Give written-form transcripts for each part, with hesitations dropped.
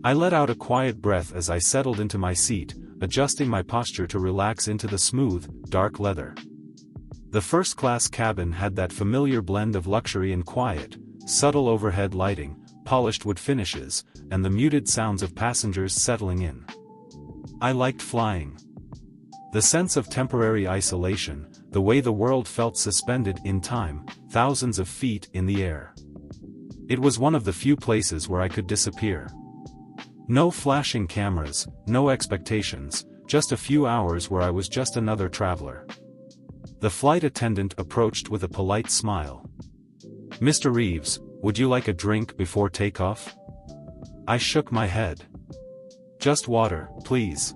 I let out a quiet breath as I settled into my seat, adjusting my posture to relax into the smooth, dark leather. The first-class cabin had that familiar blend of luxury and quiet, subtle overhead lighting, polished wood finishes, and the muted sounds of passengers settling in. I liked flying. The sense of temporary isolation, the way the world felt suspended in time, thousands of feet in the air. It was one of the few places where I could disappear. No flashing cameras, no expectations, just a few hours where I was just another traveler. The flight attendant approached with a polite smile. "Mr. Reeves, would you like a drink before takeoff?" I shook my head. "Just water, please."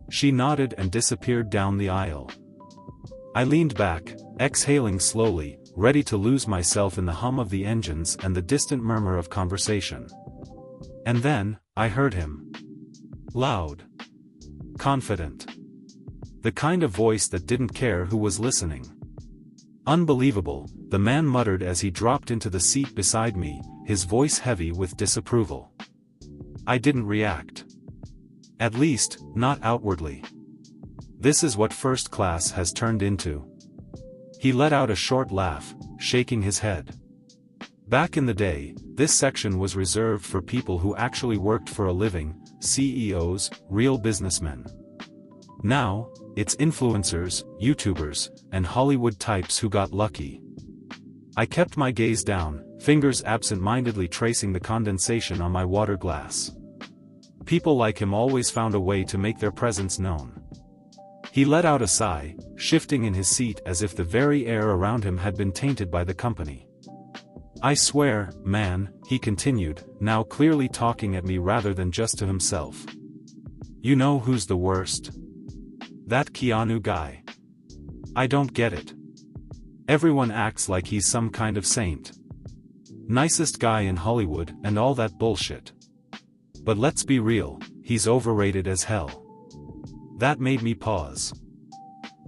She nodded and disappeared down the aisle. I leaned back, exhaling slowly, ready to lose myself in the hum of the engines and the distant murmur of conversation. And then, I heard him. Loud. Confident. The kind of voice that didn't care who was listening. "Unbelievable," the man muttered as he dropped into the seat beside me, his voice heavy with disapproval. I didn't react. At least, not outwardly. This is what first class has turned into. He let out a short laugh, shaking his head. Back in the day, this section was reserved for people who actually worked for a living, CEOs, real businessmen. Now, it's influencers, YouTubers, and Hollywood types who got lucky. I kept my gaze down, fingers absent-mindedly tracing the condensation on my water glass. People like him always found a way to make their presence known. He let out a sigh, shifting in his seat as if the very air around him had been tainted by the company. "I swear, man," he continued, now clearly talking at me rather than just to himself. "You know who's the worst? That Keanu guy. I don't get it. Everyone acts like he's some kind of saint. Nicest guy in Hollywood and all that bullshit. But let's be real, he's overrated as hell." That made me pause.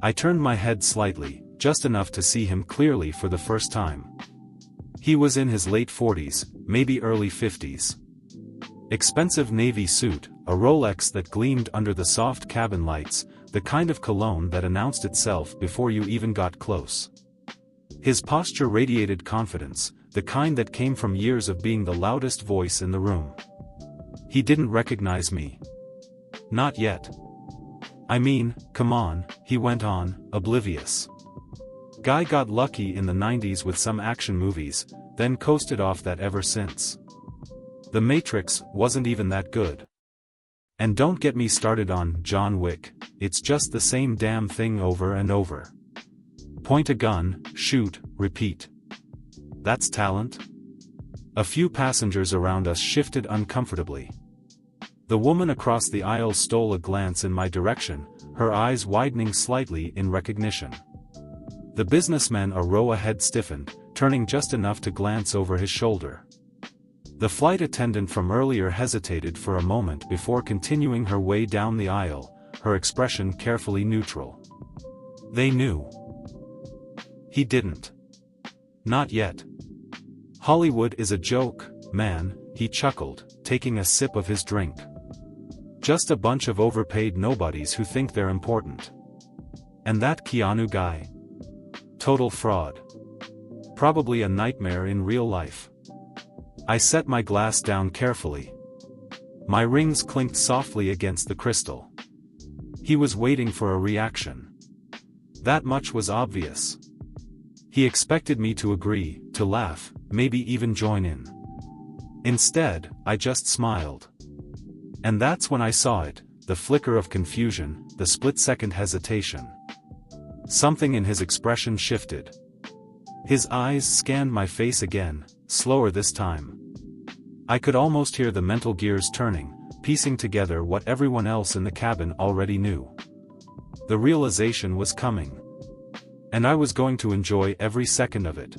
I turned my head slightly, just enough to see him clearly for the first time. He was in his late 40s, maybe early 50s. Expensive navy suit, a Rolex that gleamed under the soft cabin lights, the kind of cologne that announced itself before you even got close. His posture radiated confidence, the kind that came from years of being the loudest voice in the room. He didn't recognize me. Not yet. "I mean, come on," he went on, oblivious. "Guy got lucky in the 90s with some action movies, then coasted off that ever since. The Matrix wasn't even that good. And don't get me started on John Wick, it's just the same damn thing over and over. Point a gun, shoot, repeat. That's talent?" A few passengers around us shifted uncomfortably. The woman across the aisle stole a glance in my direction, her eyes widening slightly in recognition. The businessman a row ahead stiffened, turning just enough to glance over his shoulder. The flight attendant from earlier hesitated for a moment before continuing her way down the aisle, her expression carefully neutral. They knew. He didn't. Not yet. "Hollywood is a joke, man," he chuckled, taking a sip of his drink. "Just a bunch of overpaid nobodies who think they're important. And that Keanu guy? Total fraud. Probably a nightmare in real life." I set my glass down carefully. My rings clinked softly against the crystal. He was waiting for a reaction. That much was obvious. He expected me to agree, to laugh, maybe even join in. Instead, I just smiled. And that's when I saw it, the flicker of confusion, the split-second hesitation. Something in his expression shifted. His eyes scanned my face again, slower this time. I could almost hear the mental gears turning, piecing together what everyone else in the cabin already knew. The realization was coming. And I was going to enjoy every second of it.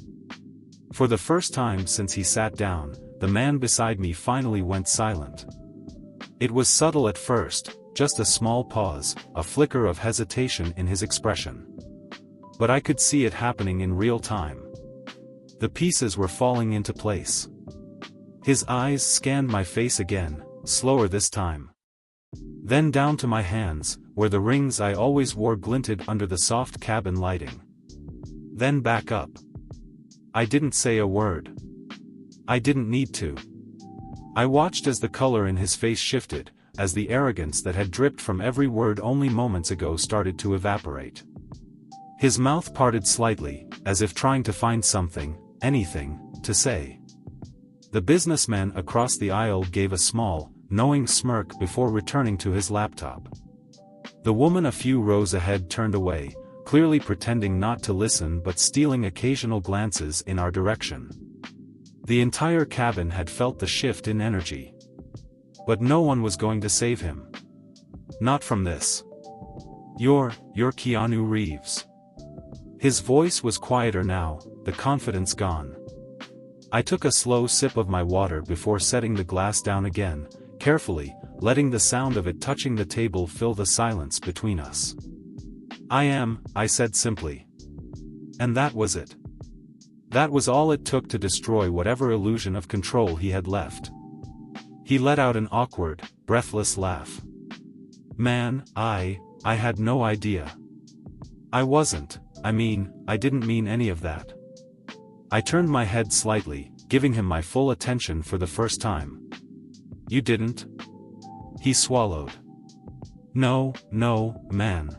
For the first time since he sat down, the man beside me finally went silent. It was subtle at first, just a small pause, a flicker of hesitation in his expression. But I could see it happening in real time. The pieces were falling into place. His eyes scanned my face again, slower this time. Then down to my hands, where the rings I always wore glinted under the soft cabin lighting. Then back up. I didn't say a word. I didn't need to. I watched as the color in his face shifted, as the arrogance that had dripped from every word only moments ago started to evaporate. His mouth parted slightly, as if trying to find something, anything, to say. The businessman across the aisle gave a small, knowing smirk before returning to his laptop. The woman a few rows ahead turned away, clearly pretending not to listen but stealing occasional glances in our direction. The entire cabin had felt the shift in energy. But no one was going to save him. Not from this. You're Keanu Reeves. His voice was quieter now, the confidence gone. I took a slow sip of my water before setting the glass down again, carefully, letting the sound of it touching the table fill the silence between us. I said simply. And that was it. That was all it took to destroy whatever illusion of control he had left. He let out an awkward, breathless laugh. Man, I had no idea. I didn't mean any of that. I turned my head slightly, giving him my full attention for the first time. You didn't? He swallowed. No, man.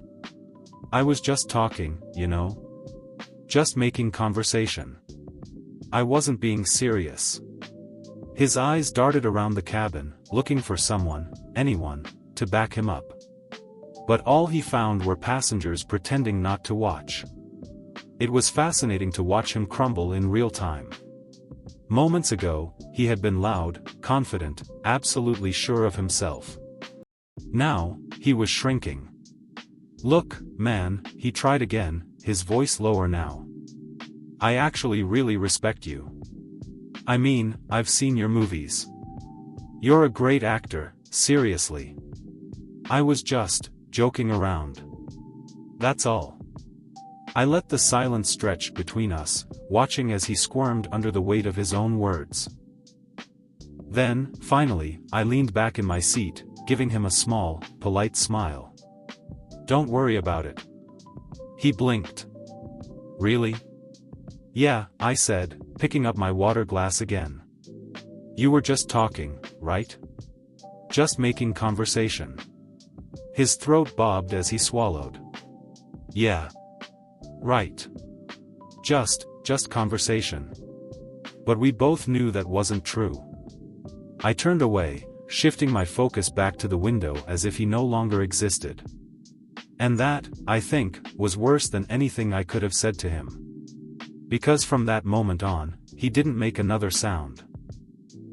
I was just talking, you know. Just making conversation. I wasn't being serious. His eyes darted around the cabin, looking for someone, anyone, to back him up. But all he found were passengers pretending not to watch. It was fascinating to watch him crumble in real time. Moments ago, he had been loud, confident, absolutely sure of himself. Now, he was shrinking. Look, man, he tried again, his voice lower now. I actually really respect you. I've seen your movies. You're a great actor, seriously. I was just joking around. That's all. I let the silence stretch between us, watching as he squirmed under the weight of his own words. Then, finally, I leaned back in my seat, giving him a small, polite smile. Don't worry about it. He blinked. Really? Yeah, I said, picking up my water glass again. You were just talking, right? Just making conversation. His throat bobbed as he swallowed. Yeah. Right. Just conversation. But we both knew that wasn't true. I turned away, shifting my focus back to the window as if he no longer existed. And that, I think, was worse than anything I could have said to him. Because from that moment on, he didn't make another sound.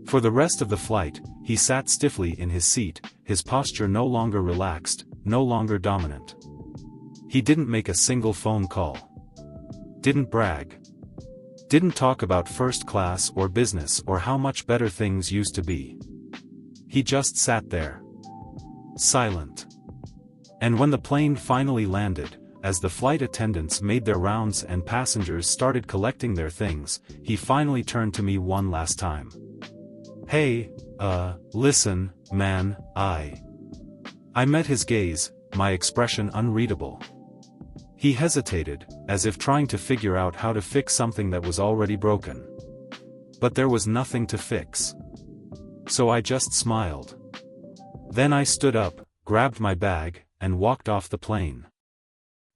For the rest of the flight, he sat stiffly in his seat, his posture no longer relaxed, no longer dominant. He didn't make a single phone call. Didn't brag. Didn't talk about first class or business or how much better things used to be. He just sat there. Silent. And when the plane finally landed, as the flight attendants made their rounds and passengers started collecting their things, he finally turned to me one last time. Hey, listen, man, I met his gaze, my expression unreadable. He hesitated, as if trying to figure out how to fix something that was already broken. But there was nothing to fix. So I just smiled. Then I stood up, grabbed my bag, and walked off the plane.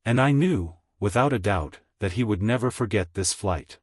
And I knew, without a doubt, that he would never forget this flight.